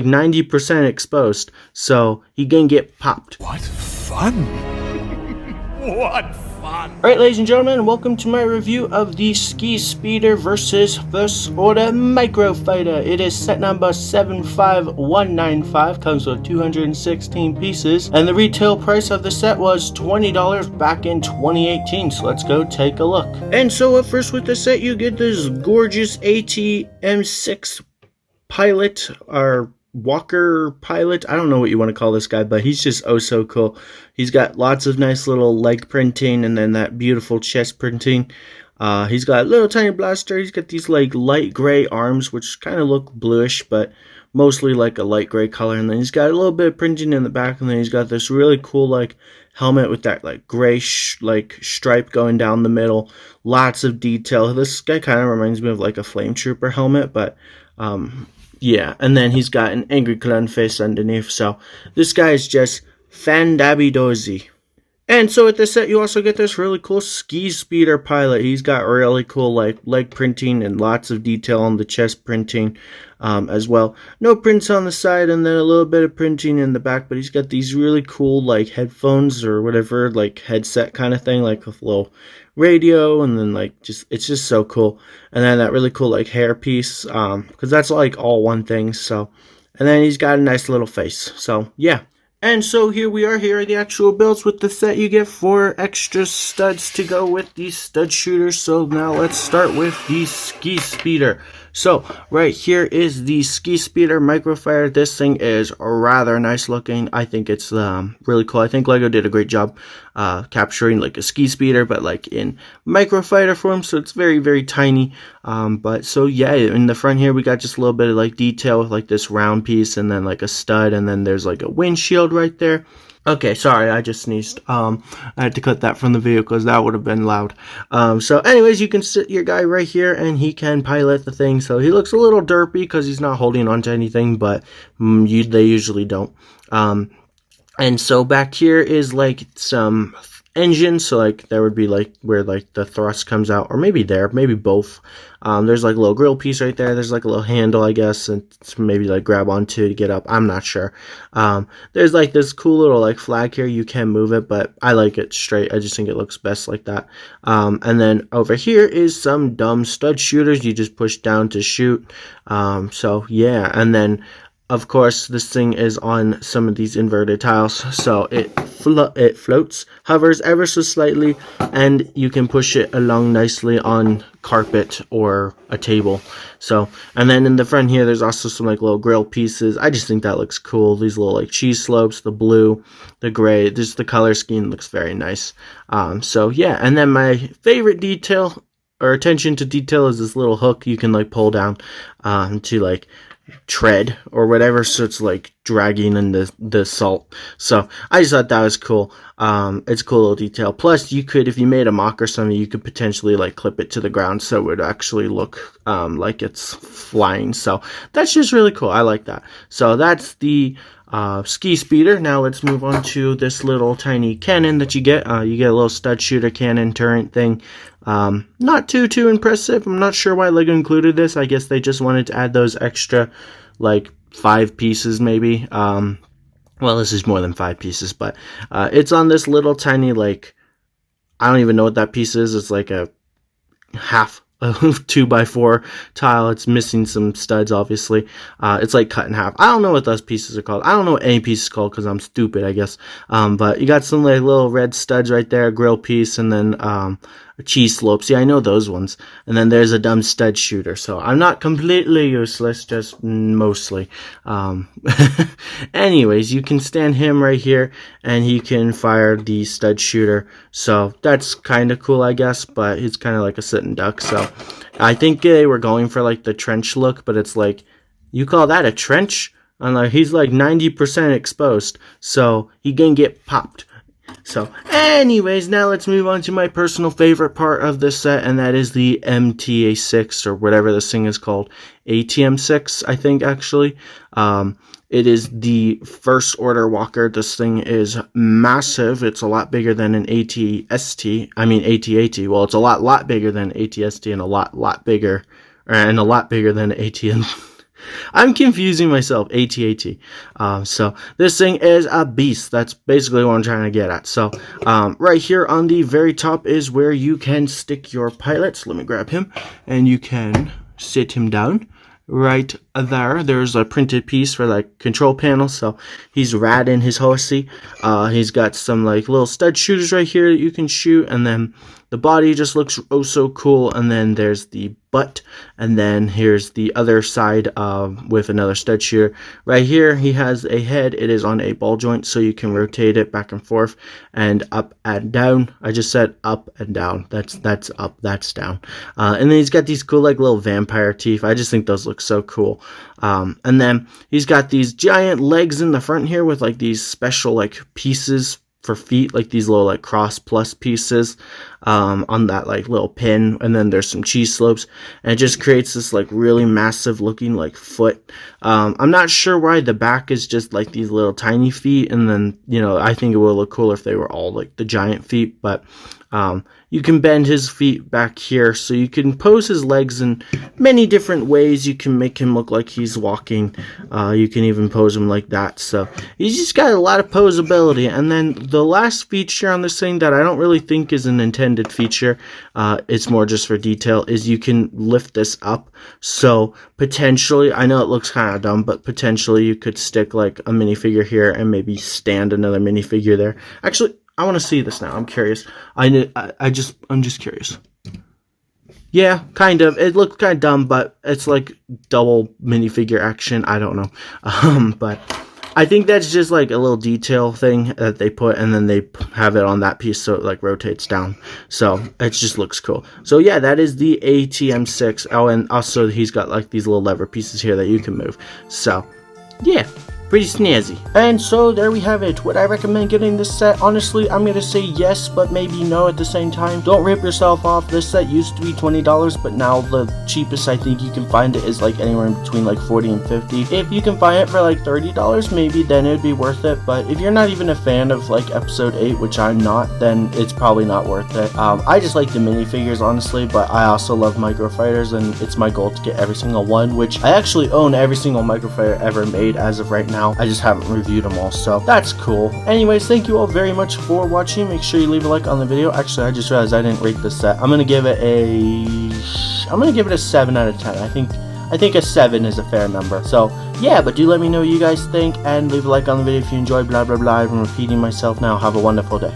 90% exposed, so he can get popped. What fun! What fun! Alright, ladies and gentlemen, welcome to my review of the Ski Speeder vs. First Order Microfighter. It is set number 75195, comes with 216 pieces, and the retail price of the set was $20 back in 2018, so let's go take a look. And so up first with the set, you get this gorgeous AT-M6 pilot, or Walker pilot. I don't know what you want to call this guy, but he's just oh so cool. He's got lots of nice little leg printing and then that beautiful chest printing. He's got a little tiny blaster. He's got these like light gray arms, which kind of look bluish, but mostly like a light gray color. And then he's got a little bit of printing in the back, and then he's got this really cool like helmet with that like gray stripe going down the middle. Lots of detail. This guy kind of reminds me of like a flame trooper helmet, but yeah, and then he's got an angry clown face underneath, so this guy is just fan-dabby-dozy. And so with this set, you also get this really cool Ski Speeder pilot. He's got really cool like leg printing and lots of detail on the chest printing as well. No prints on the side, and then a little bit of printing in the back, but he's got these really cool like headphones or whatever, like headset kind of thing, like with a little radio, and then like it's just so cool. And then that really cool like hair piece, because that's like all one thing. So, and then he's got a nice little face. So yeah. And so here we are. Here are the actual builds with the set. You get 4 extra studs to go with these stud shooters. So now let's start with the Ski Speeder. So right here is the Ski Speeder Microfighter. This thing is rather nice looking. I think it's really cool. I think LEGO did a great job capturing like a ski speeder, but like in microfighter form. So it's very, very tiny. But so yeah, in the front here we got just a little bit of like detail with like this round piece, and then like a stud, and then there's like a windshield right there. Okay, sorry, I just sneezed. I had to cut that from the video because that would have been loud. So anyways, you can sit your guy right here, and he can pilot the thing. So he looks a little derpy because he's not holding onto anything, but they usually don't. And so back here is like some engine, so like there would be like where like the thrust comes out, or maybe both. There's like a little grill piece right there. There's like a little handle, I guess, and maybe like grab onto to get up. I'm not sure. There's like this cool little like flag here. You can move it, but I like it straight. I just think it looks best like that. And then over here is some dumb stud shooters. You just push down to shoot. So yeah, and then of course, this thing is on some of these inverted tiles, so it floats, hovers ever so slightly, and you can push it along nicely on carpet or a table. So, and then in the front here, there's also some like little grill pieces. I just think that looks cool. These little like cheese slopes, the blue, the gray, just the color scheme looks very nice. So yeah, and then my favorite detail or attention to detail is this little hook you can like pull down to like tread or whatever, so it's like dragging in the salt. So I just thought that was cool. It's a cool little detail. Plus you could, if you made a mock or something, you could potentially like clip it to the ground so it would actually look like it's flying. So that's just really cool. I like that. So that's the Ski Speeder. Now let's move on to this little tiny cannon that you get. You get a little stud shooter cannon turret thing. Not too impressive. I'm not sure why LEGO included this. I guess they just wanted to add those extra like 5 pieces maybe. Well, this is more than 5 pieces, but it's on this little tiny like, I don't even know what that piece is. It's like a half 2x4 tile. It's missing some studs, obviously. It's like cut in half. I don't know what those pieces are called. I don't know what any piece is called because I'm stupid, I guess. But you got some like little red studs right there, a grill piece, and then cheese slopes. Yeah, I know those ones. And then there's a dumb stud shooter. So I'm not completely useless, just mostly. Anyways, you can stand him right here, and he can fire the stud shooter. So that's kind of cool, I guess, but it's kind of like a sitting duck. So I think they were going for like the trench look, but it's like, you call that a trench? And like, he's like 90% exposed, so he can get popped. So anyways, now let's move on to my personal favorite part of this set, and that is the MTA6, or whatever this thing is called. AT-M6, I think, actually. It is the first order walker. This thing is massive. It's a lot bigger than an AT-ST. I mean AT-AT. Well, it's a lot bigger than AT-ST, and a lot bigger, and a lot bigger than AT-M. I'm confusing myself. AT-AT. So this thing is a beast. That's basically what I'm trying to get at. So right here on the very top is where you can stick your pilots. Let me grab him, and you can sit him down. Right there, there's a printed piece for like control panel, so he's rad in his horsey. He's got some like little stud shooters right here that you can shoot, and then the body just looks oh so cool. And then there's the butt, and then here's the other side with another stud shooter. Right here, he has a head. It is on a ball joint, so you can rotate it back and forth and up and down. I just said up and down. That's up, that's down. And then he's got these cool like little vampire teeth. I just think those look so cool. And then he's got these giant legs in the front here with like these special like pieces for feet, like these little like cross plus pieces on that like little pin, and then there's some cheese slopes, and it just creates this like really massive looking like foot. I'm not sure why the back is just like these little tiny feet, and then I think it would look cooler if they were all like the giant feet, but you can bend his feet back here, so you can pose his legs in many different ways. You can make him look like he's walking. You can even pose him like that. So he's just got a lot of posability. And then the last feature on this thing that I don't really think is an intended feature, it's more just for detail, is you can lift this up. So potentially, I know it looks kind of dumb, but potentially you could stick like a minifigure here and maybe stand another minifigure there. Actually, I want to see this now. I'm curious. I'm just curious. Yeah, kind of. It looks kind of dumb, but it's like double minifigure action. I don't know. But I think that's just like a little detail thing that they put, and then they have it on that piece so it like rotates down. So it just looks cool. So yeah, that is the AT-M6. Oh, and also he's got like these little lever pieces here that you can move. So yeah. Pretty snazzy. And so there we have it. Would I recommend getting this set? Honestly, I'm gonna say yes, but maybe no at the same time. Don't rip yourself off. This set used to be $20, but now the cheapest I think you can find it is like anywhere in between like $40 and $50. If you can find it for like $30, maybe then it'd be worth it. But if you're not even a fan of like episode 8, which I'm not, then it's probably not worth it. I just like the minifigures, honestly, but I also love Microfighters, and it's my goal to get every single one, which I actually own every single Microfighter ever made as of right now. I just haven't reviewed them all, so that's cool. Anyways, thank you all very much for watching. Make sure you leave a like on the video. Actually, I just realized I didn't rate this set. I'm gonna give it a 7 out of 10. I think a 7 is a fair number. So yeah, but do let me know what you guys think, and leave a like on the video if you enjoyed. Blah blah blah. I'm repeating myself now. Have a wonderful day.